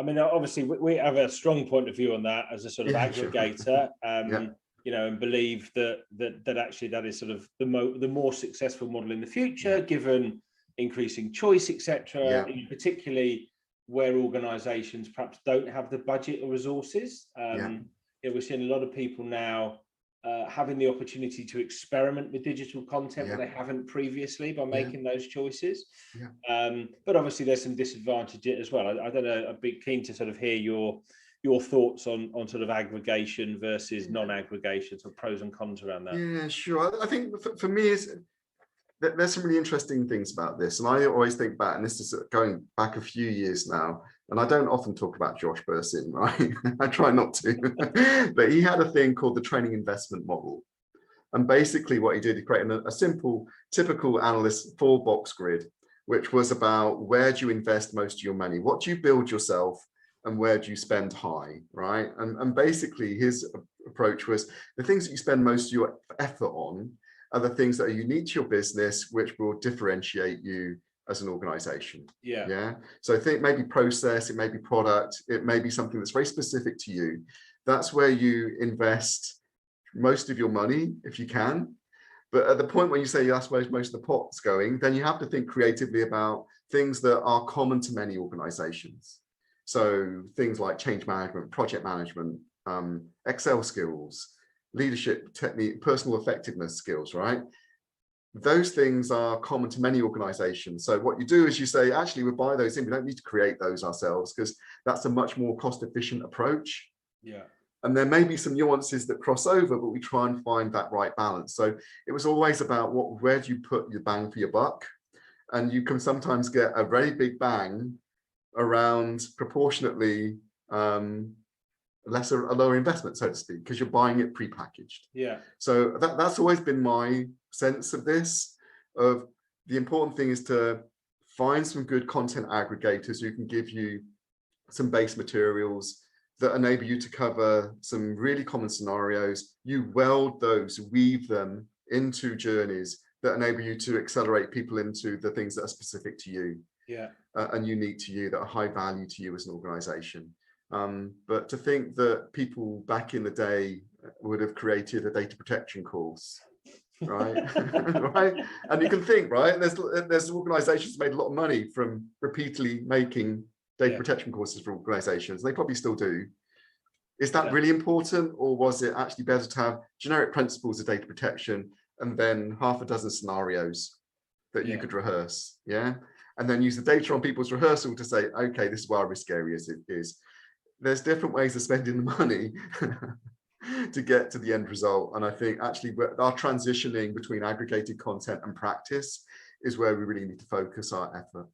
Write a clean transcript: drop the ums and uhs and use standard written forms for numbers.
I mean, obviously we have a strong point of view on that as a sort of aggregator, sure. you know, and believe that actually that is sort of the more successful model in the future, given increasing choice, etc. Particularly where organisations perhaps don't have the budget or resources. We're seeing a lot of people now having the opportunity to experiment with digital content that they haven't previously by making those choices. But obviously there's some disadvantages as well. I don't know, I'd be keen to sort of hear your thoughts on sort of aggregation versus non-aggregation, so pros and cons around that. Yeah, sure. I think for me, there's some really interesting things about this. And I always think back, and this is going back a few years now, and I don't often talk about Josh Bursin, right? I try not to, but he had a thing called the training investment model. And basically what he did, he created a simple, typical analyst 4-box grid, which was about where do you invest most of your money? What do you build yourself? And where do you spend high, right? And basically his approach was the things that you spend most of your effort on are the things that are unique to your business, which will differentiate you as an organization. So I think maybe process, it may be product, it may be something that's very specific to you. That's where you invest most of your money, if you can. But at the point when you say that's where most of the pot's going, then you have to think creatively about things that are common to many organizations. So things like change management, project management, Excel skills, leadership technique, personal effectiveness skills, right? Those things are common to many organizations. So what you do is you say, actually, we'll buy those in. We don't need to create those ourselves because that's a much more cost efficient approach. And there may be some nuances that cross over, but we try and find that right balance. So it was always about where do you put your bang for your buck? And you can sometimes get a very big bang around proportionately a lower investment, so to speak, because you're buying it pre-packaged. So that's always been my sense of this, of the important thing is to find some good content aggregators who can give you some base materials that enable you to cover some really common scenarios. You weld those, weave them into journeys that enable you to accelerate people into the things that are specific to you. And unique to you, that are high value to you as an organization. But to think that people back in the day would have created a data protection course, right? Right? And you can think, right? There's organizations made a lot of money from repeatedly making data protection courses for organizations. They probably still do. Is that really important, or was it actually better to have generic principles of data protection and then half a dozen scenarios that you could rehearse? And then use the data on people's rehearsal to say, okay, this is where our risk area is. There's different ways of spending the money to get to the end result. And I think actually our transitioning between aggregated content and practice is where we really need to focus our effort.